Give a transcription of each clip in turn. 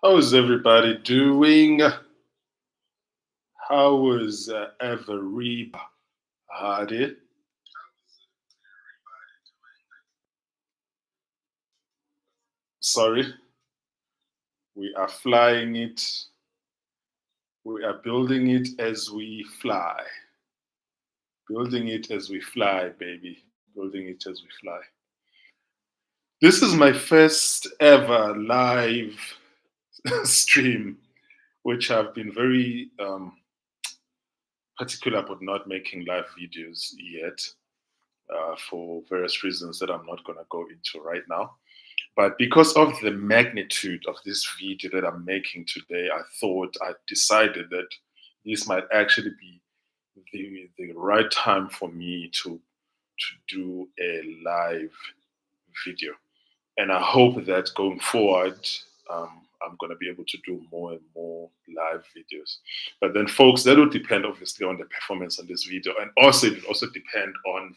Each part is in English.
How is everybody doing? How is everybody? Sorry, we are flying it. We are building it as we fly. Building it as we fly, baby. Building it as we fly. This is my first ever live stream, which I've been very particular about not making live videos yet for various reasons that I'm not going to go into right now. But because of the magnitude of this video that I'm making today, I decided that this might actually be the right time for me to do a live video. And I hope that going forward, I'm going to be able to do more and more live videos. But then, folks, that will depend obviously on the performance on this video, and also it will also depend on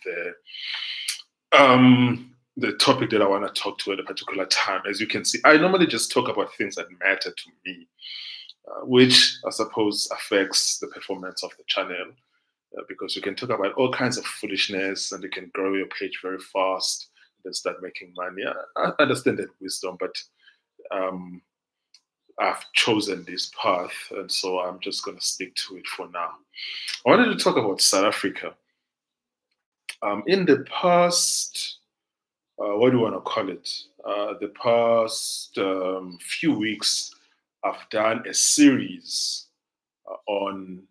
the topic that I want to talk to at a particular time. As you can see, I normally just talk about things that matter to me, which I suppose affects the performance of the channel. Because you can talk about all kinds of foolishness and you can grow your page very fast and then start making money. I understand that wisdom, but um, I've chosen this path, and so I'm just going to stick to it for now. I wanted to talk about South Africa. In the past, what do you want to call it? The past few weeks, I've done a series on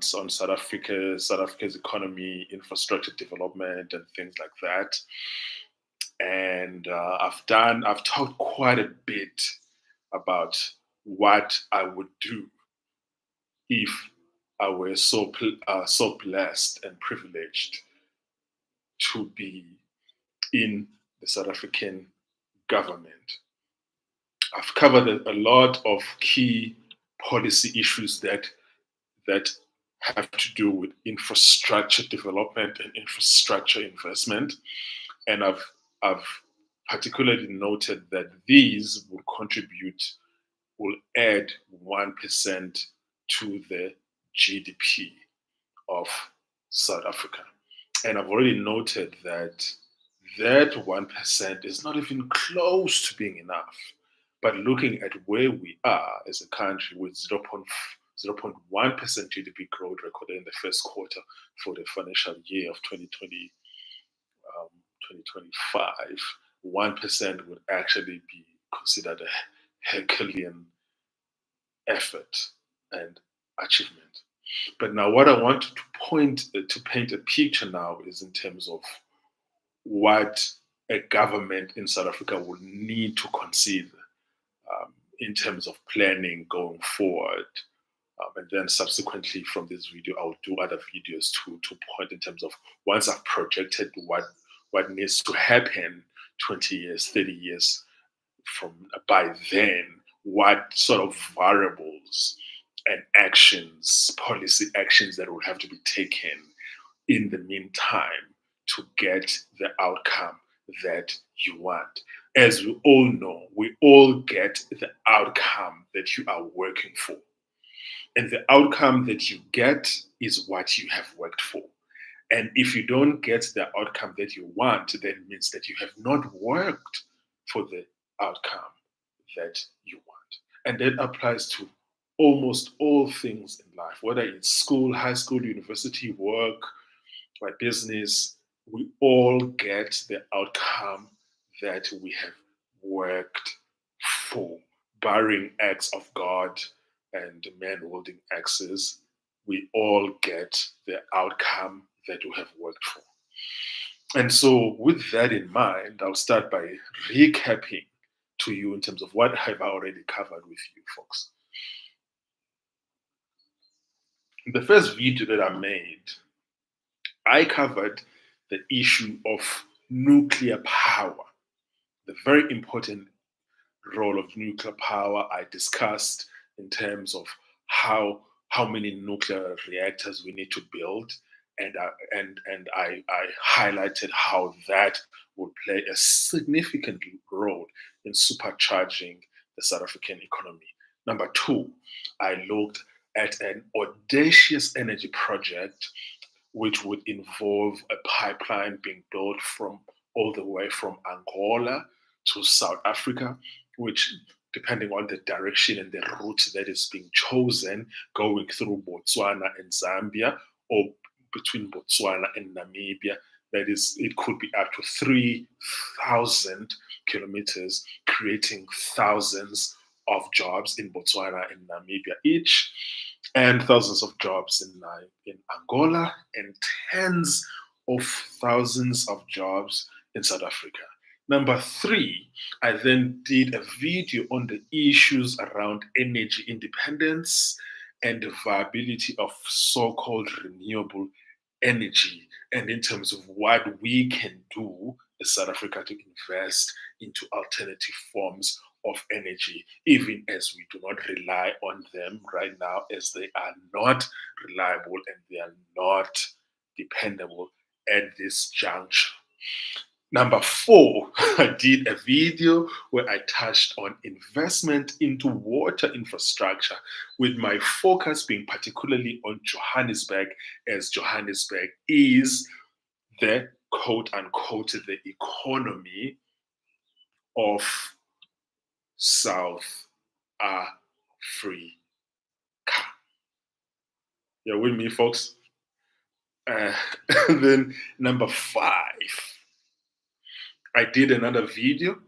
South Africa's economy, infrastructure development, and things like that. And I've talked quite a bit about what I would do if I were so blessed and privileged to be in the South African government. I've covered a lot of key policy issues that have to do with infrastructure development and infrastructure investment, and I've particularly noted that these will add 1% to the GDP of South Africa. And I've already noted that 1% is not even close to being enough. But looking at where we are as a country with 0.1% GDP growth recorded in the first quarter for the financial year of 2025, 1% would actually be considered a Herculean effort and achievement. But now, what I want to paint a picture now is in terms of what a government in South Africa would need to consider in terms of planning going forward. And then subsequently from this video, I'll do other videos to point in terms of once I've projected what needs to happen 20 years, 30 years from by then, what sort of variables and actions, policy actions that will have to be taken in the meantime to get the outcome that you want. As we all know, we all get the outcome that you are working for. And the outcome that you get is what you have worked for. And if you don't get the outcome that you want, then it means that you have not worked for the outcome that you want. And that applies to almost all things in life, whether it's school, high school, university, work, my business, we all get the outcome that we have worked for, barring acts of God and men holding axes. We all get the outcome that we have worked for. And so, with that in mind, I'll start by recapping to you in terms of what have I already covered with you folks. In the first video that I made, I covered the issue of nuclear power, the very important role of nuclear power. I discussed in terms of how many nuclear reactors we need to build, and I highlighted how that would play a significant role in supercharging the South African economy. Number two, I looked at an audacious energy project which would involve a pipeline being built from all the way from Angola to South Africa, which, depending on the direction and the route that is being chosen, going through Botswana and Zambia, or between Botswana and Namibia, that is, it could be up to 3,000 kilometers, creating thousands of jobs in Botswana and Namibia each, and thousands of jobs in Angola, and tens of thousands of jobs in South Africa. Number three, I then did a video on the issues around energy independence and the viability of so called renewable energy, and in terms of what we can do as South Africa to invest into alternative forms of energy, even as we do not rely on them right now, as they are not reliable and they are not dependable at this juncture. Number four, I did a video where I touched on investment into water infrastructure, with my focus being particularly on Johannesburg, as Johannesburg is the quote unquote the economy of South Africa. You're with me, folks? Uh, then number five, I did another video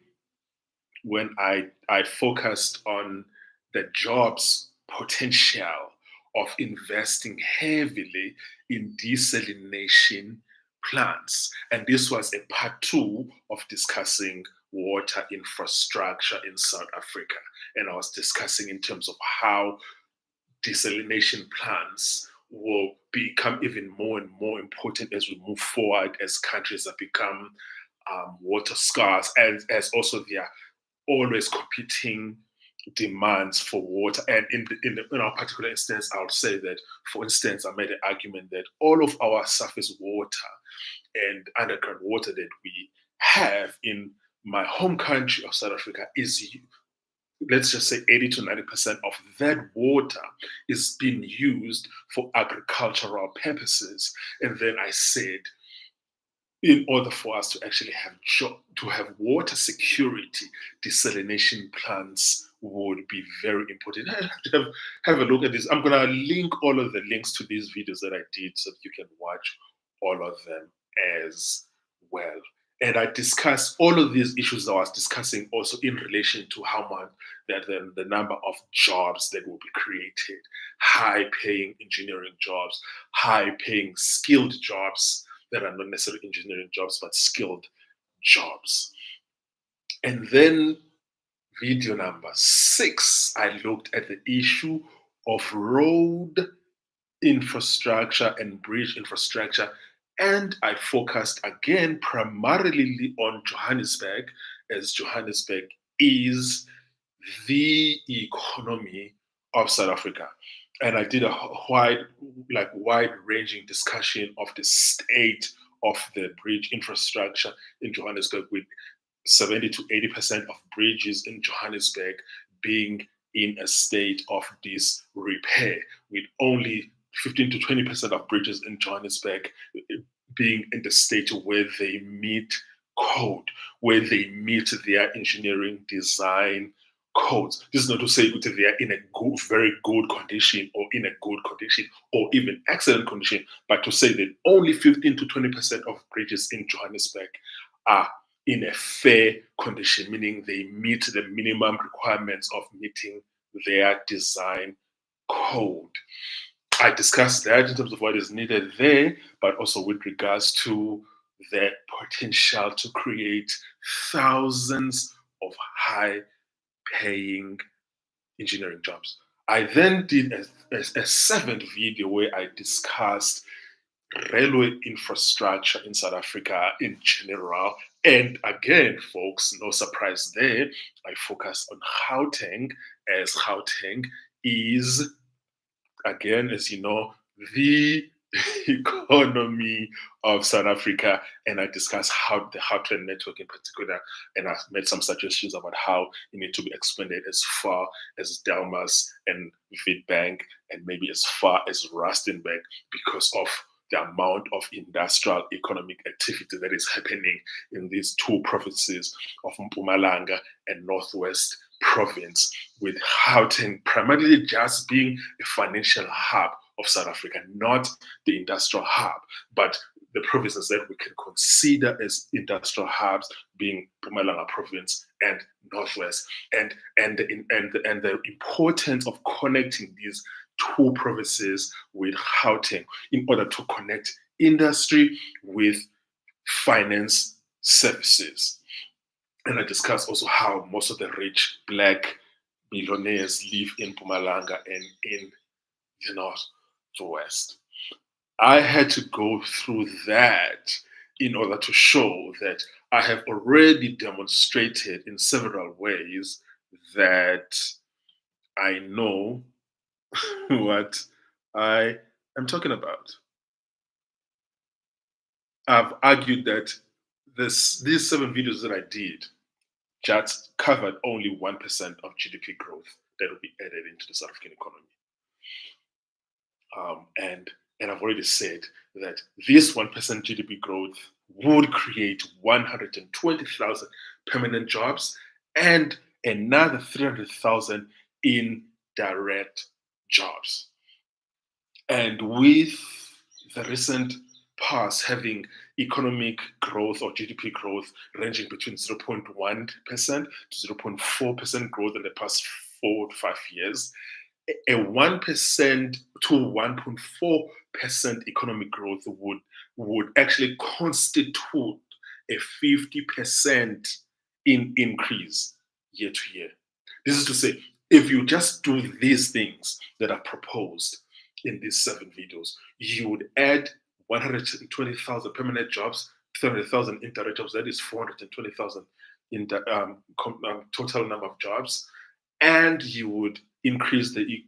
when I focused on the jobs potential of investing heavily in desalination plants. And this was a part two of discussing water infrastructure in South Africa. And I was discussing in terms of how desalination plants will become even more and more important as we move forward, as countries have become water scarce, and as also there are always competing demands for water. And in our particular instance, I would say that, for instance, I made an argument that all of our surface water and underground water that we have in my home country of South Africa is, let's just say, 80 to 90% of that water is being used for agricultural purposes. And then I said, in order for us to actually have water security, desalination plants would be very important. Have a look at this. I'm gonna link all of the links to these videos that I did so that you can watch all of them as well. And I discussed all of these issues that I was discussing also in relation to how much the number of jobs that will be created, high paying engineering jobs, high paying skilled jobs that are not necessarily engineering jobs, but skilled jobs. And then video number six, I looked at the issue of road infrastructure and bridge infrastructure. And I focused again primarily on Johannesburg, as Johannesburg is the economy of South Africa. And I did a wide-ranging discussion of the state of the bridge infrastructure in Johannesburg, with 70 to 80% of bridges in Johannesburg being in a state of disrepair, with only 15 to 20% of bridges in Johannesburg being in the state where they meet code, where they meet their engineering design codes. This is not to say that they are in a good, very good condition, or in a good condition, or even excellent condition, but to say that only 15 to 20% of bridges in Johannesburg are in a fair condition, meaning they meet the minimum requirements of meeting their design code. I discussed that in terms of what is needed there, but also with regards to the potential to create thousands of high paying engineering jobs. I then did a seventh video where I discussed railway infrastructure in South Africa in general. And again, folks, no surprise there, I focused on Gauteng, as Gauteng is, again, as you know, the economy of South Africa, and I discussed how the Heartland Network in particular, and I made some suggestions about how it need to be expanded as far as Delmas and Witbank, and maybe as far as Rustenburg, because of the amount of industrial economic activity that is happening in these two provinces of Mpumalanga and Northwest Province, with Gauteng primarily just being a financial hub of South Africa, not the industrial hub, but the provinces that we can consider as industrial hubs being Mpumalanga Province and Northwest, and the importance of connecting these two provinces with Gauteng in order to connect industry with finance services. And I discussed also how most of the rich black millionaires live in Mpumalanga and in the Northwest. I had to go through that in order to show that I have already demonstrated in several ways that I know what I am talking about. I've argued that these 7 videos that I did just covered only 1% of GDP growth that will be added into the South African economy. And I've already said that this 1% GDP growth would create 120,000 permanent jobs and another 300,000 in direct jobs. And with the recent past having economic growth or GDP growth ranging between 0.1% to 0.4% growth in the past 4 to 5 years, a 1% to 1.4% economic growth would actually constitute a 50% increase year to year. This is to say, if you just do these things that are proposed in these 7 videos, you would add 120,000 permanent jobs, 300,000 indirect jobs. That is 420,000 in the total number of jobs, and you would increase the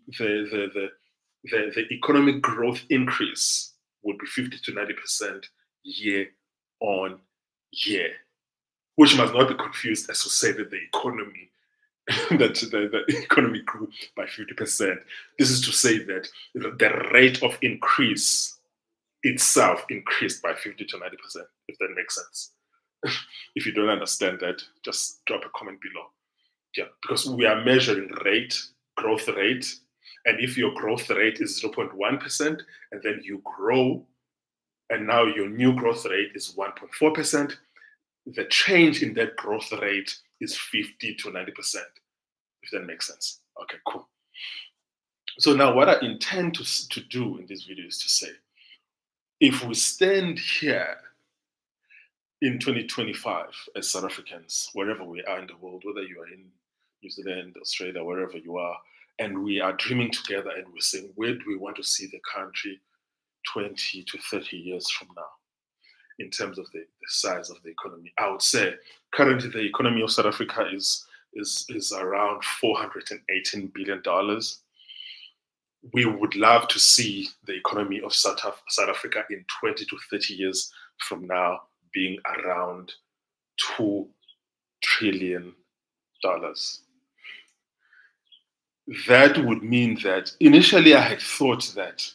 economic growth increase would be 50 to 90% year on year, which must not be confused as to say that the economy that the economy grew by 50%. This is to say that the rate of increase itself increased by 50 to 90%, if that makes sense. If you don't understand that, just drop a comment below. Yeah, because we are measuring growth rate, and if your growth rate is 0.1%, and then you grow, and now your new growth rate is 1.4%, the change in that growth rate is 50 to 90%, if that makes sense. Okay, cool. So now what I intend to do in this video is to say, if we stand here in 2025 as South Africans, wherever we are in the world, whether you are in New Zealand, Australia, wherever you are, and we are dreaming together and we're saying, where do we want to see the country 20 to 30 years from now in terms of the size of the economy? I would say currently the economy of South Africa is around $418 billion. We would love to see the economy of South Africa in 20 to 30 years from now being around $2 trillion. That would mean that initially I had thought that,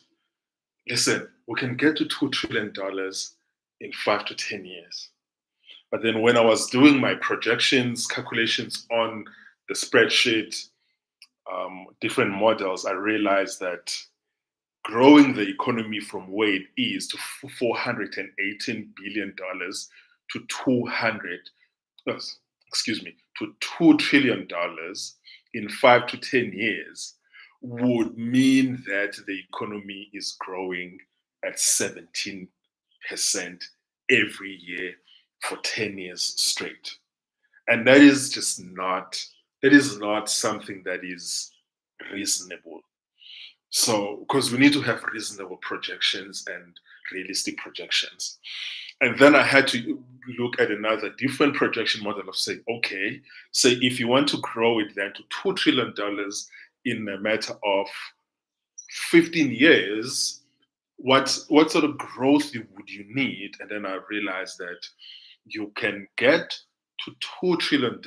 listen, we can get to $2 trillion in 5 to 10 years. But then when I was doing my projections, calculations on the spreadsheet, different models, I realized that growing the economy from where it is to $418 billion to $2 trillion in 5 to 10 years would mean that the economy is growing at 17% every year for 10 years straight. And that is just not something that is reasonable. So, because we need to have reasonable projections and realistic projections. And then I had to look at another different projection model of saying, okay, say if you want to grow it then to $2 trillion in a matter of 15 years, what sort of growth would you need? And then I realized that you can get to $2 trillion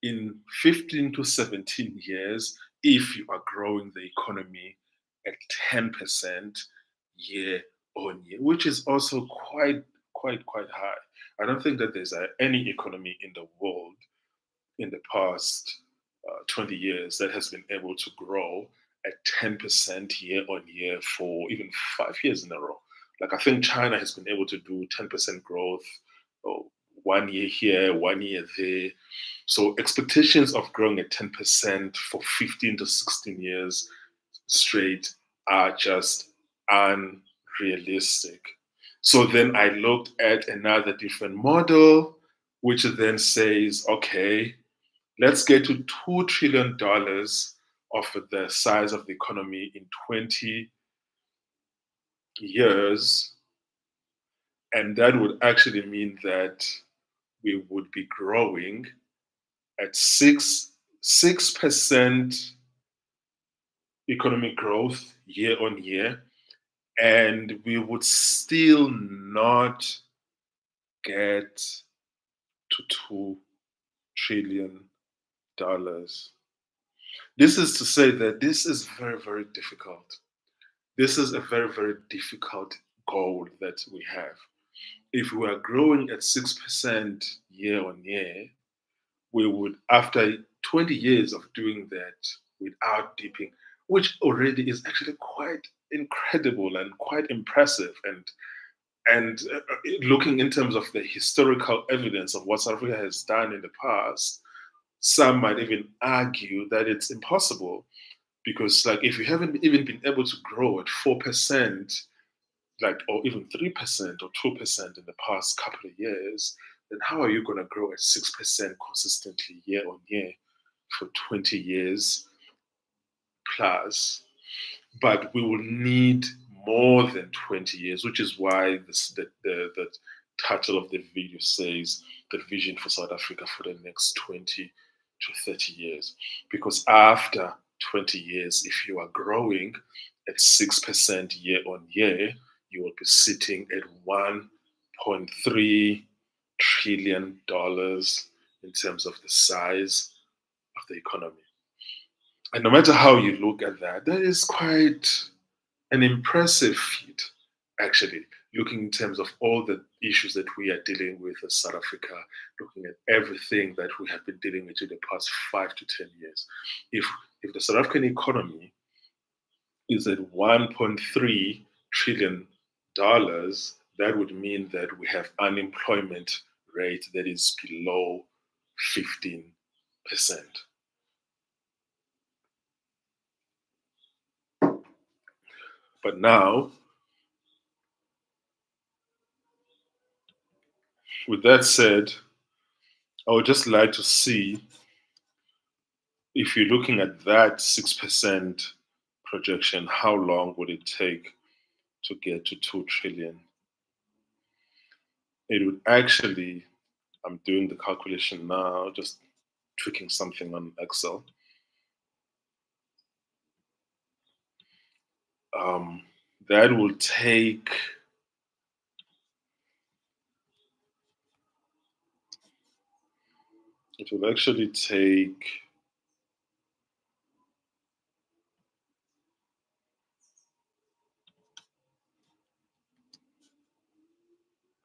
in 15 to 17 years if you are growing the economy at 10% year on year, which is also quite high. I don't think that there's any economy in the world in the past 20 years that has been able to grow at 10% year on year for even 5 years in a row. Like, I think China has been able to do 10% growth, oh, 1 year here, 1 year there. So expectations of growing at 10% for 15 to 16 years straight are just unrealistic. So then I looked at another different model, which then says, okay, let's get to $2 trillion of the size of the economy in 20 years. And that would actually mean that we would be growing at 6% economic growth year on year, and we would still not get to $2 trillion. This is to say that this is very, very difficult. This is a very, very difficult goal that we have. If we are growing at 6% year on year, we would, after 20 years of doing that without dipping, which already is actually quite incredible and quite impressive, and looking in terms of the historical evidence of what South Africa has done in the past, some might even argue that it's impossible because, like, if you haven't even been able to grow at 4%, like, or even 3% or 2% in the past couple of years, then how are you going to grow at 6% consistently year on year for 20 years plus? But we will need more than 20 years, which is why the title of the video says the vision for South Africa for the next 20 to 30 years. Because after 20 years, if you are growing at 6% year on year, you will be sitting at $1.3 trillion in terms of the size of the economy. And no matter how you look at that, that is quite an impressive feat, actually, looking in terms of all the issues that we are dealing with as South Africa, looking at everything that we have been dealing with in the past 5 to 10 years. If the South African economy is at $1.3 trillion, that would mean that we have unemployment rate that is below 15%. But now, with that said, I would just like to see if you're looking at that 6% projection, how long would it take to get to 2 trillion? It would actually, I'm doing the calculation now, just tweaking something on Excel. That will take it will actually take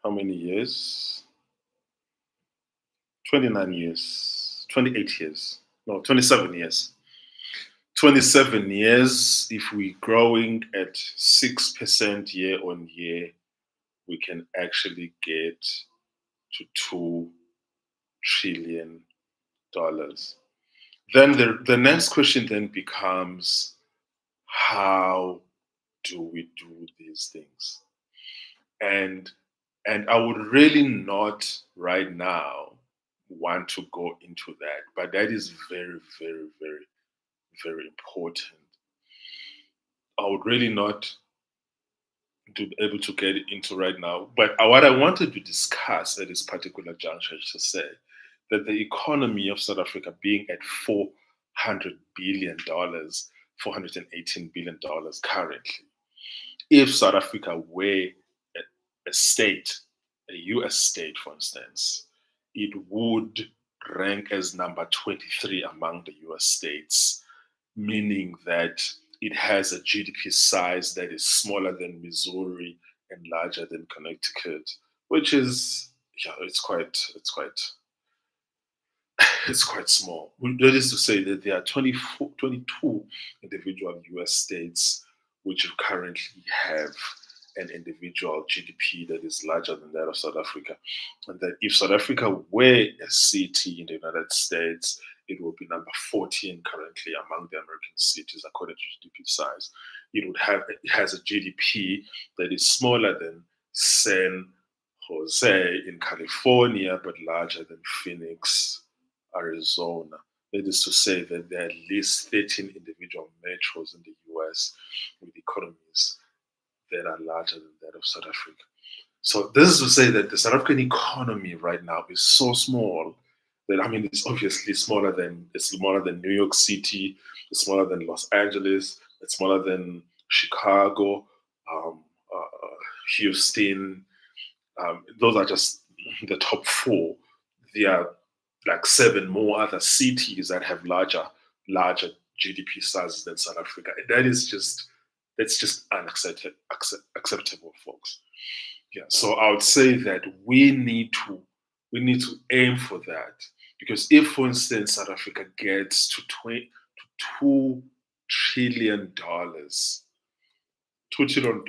how many years? 29 years, 28 years, no, 27 years. 27 years, if we're growing at 6% year on year, we can actually get to $2 trillion. Then the next question then becomes, how do we do these things? And I would really not right now want to go into that, but that is very, very, very, very important. I would really not be able to get into right now. But what I wanted to discuss at this particular juncture is to say that the economy of South Africa being at $400 billion, $418 billion currently, if South Africa were a state, a US state, for instance, it would rank as number 23 among the US states, meaning that it has a GDP size that is smaller than Missouri and larger than Connecticut, which is, yeah, it's quite small. That is to say that there are 22 individual US states which currently have an individual GDP that is larger than that of South Africa. And that if South Africa were a city in the United States, it would be number 14 currently among the American cities according to GDP size. It has a GDP that is smaller than San Jose in California, but larger than Phoenix, Arizona. That is to say that there are at least 13 individual metros in the US with economies that are larger than that of South Africa. So this is to say that the South African economy right now is so small that, I mean, it's smaller than New York City, it's smaller than Los Angeles, it's smaller than Chicago, um, Houston. Those are just the top four. There are like seven more other cities that have larger GDP sizes than South Africa. And that's just acceptable, folks. Yeah. So I would say that we need to aim for that, because if, for instance, South Africa gets to 2 trillion dollars, $2 trillion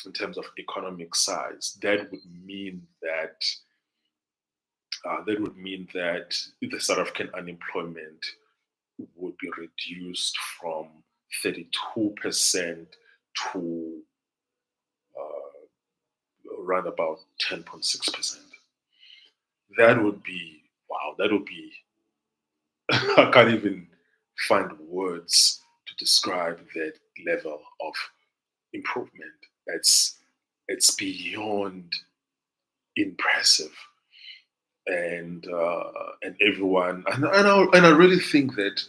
in terms of economic size, that would mean that the South African unemployment would be reduced from 32% to around about 10.6%. That would be, wow, that would be, I can't even find words to describe that level of improvement. It's beyond impressive. And everyone, and I really think that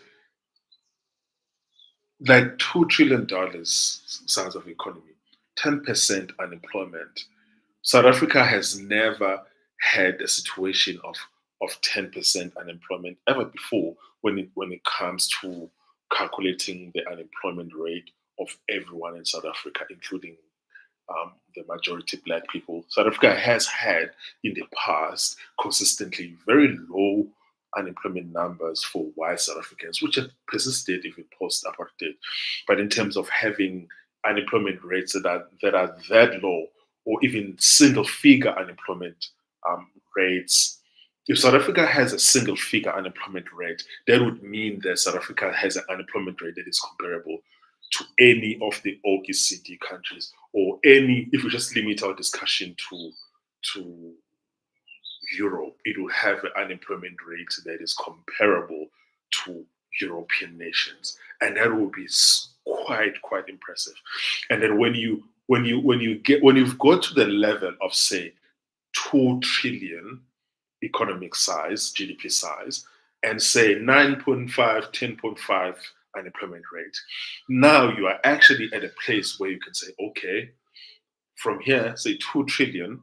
like $2 trillion size of economy, 10% unemployment. South Africa has never had a situation of 10% unemployment ever before when it comes to calculating the unemployment rate of everyone in South Africa, including the majority black people. South Africa has had in the past consistently very low unemployment numbers for white South Africans, which have persisted even post apartheid. But in terms of having unemployment rates that low, or even single figure unemployment rates, if South Africa has a single figure unemployment rate, that would mean that South Africa has an unemployment rate that is comparable to any of the OECD countries, or any, if we just limit our discussion to Europe, it will have an unemployment rate that is comparable to European nations, and that will be quite impressive. And then when you've got to the level of, say, 2 trillion economic size, GDP size, and say 9.5, 10.5 unemployment rate, now you are actually at a place where you can say, okay, from here, say 2 trillion,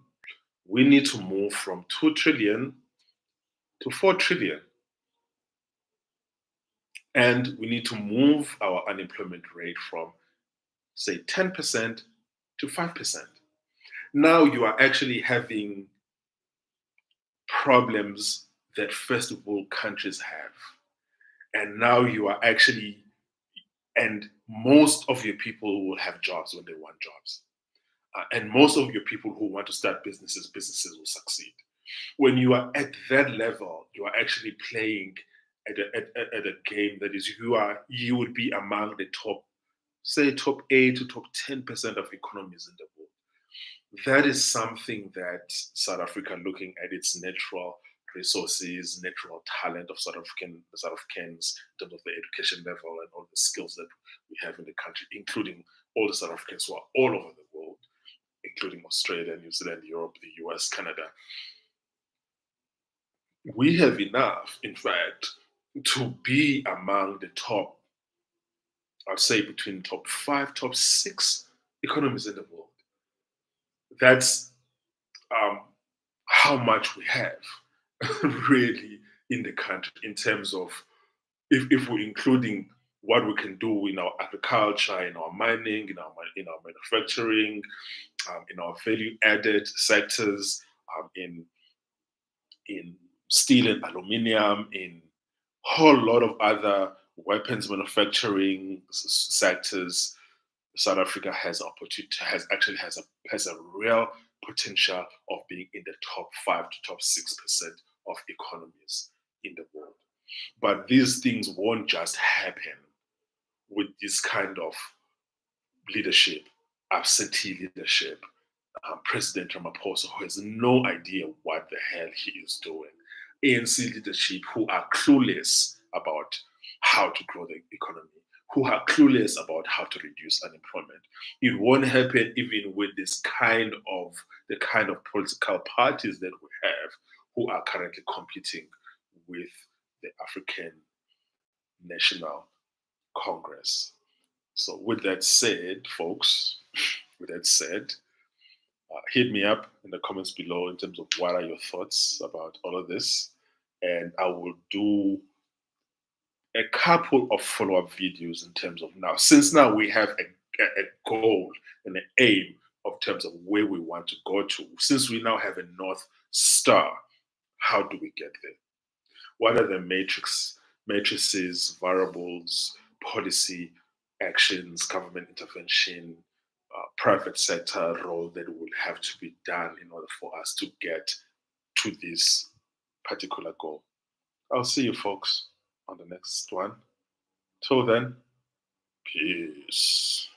we need to move from 2 trillion to 4 trillion. And we need to move our unemployment rate from, say, 10% to 5%. Now you are actually having problems that first world countries have. And now you are actually, and most of your people will have jobs when they want jobs. And most of your people who want to start businesses will succeed. When you are at that level, you are actually playing at a game that is, you would be among the top, say, top 8 to top 10% of economies in the world. That is something that South Africa, looking at its natural resources, natural talent of South Africans in terms of the education level and all the skills that we have in the country, including all the South Africans who are all over the world, including Australia, New Zealand, Europe, the US, Canada. We have enough, in fact, to be among the top, I'd say between top 5, top 6 economies in the world. That's how much we have really in the country in terms of if we're including what we can do in our agriculture, in our mining, in our manufacturing, in our value added sectors, in steel and aluminium, in a whole lot of other weapons manufacturing sectors. South Africa has opportunity has a real potential of being in the top 5 to top 6% of economies in the world. But these things won't just happen with this kind of leadership, absentee leadership. President Ramaphosa, who has no idea what the hell he is doing. ANC leadership, who are clueless about how to grow the economy, who are clueless about how to reduce unemployment. It won't happen even with the kind of political parties that we have who are currently competing with the African National Congress. So, with that said, folks, with that said, hit me up in the comments below in terms of what are your thoughts about all of this. And I will do a couple of follow-up videos in terms of since now we have a goal and an aim of terms of where we want to go to, since we now have a North Star, how do we get there? What are the matrices, variables, policy, actions, government intervention, private sector role that will have to be done in order for us to get to this particular goal? I'll see you folks on the next one. Till then, peace.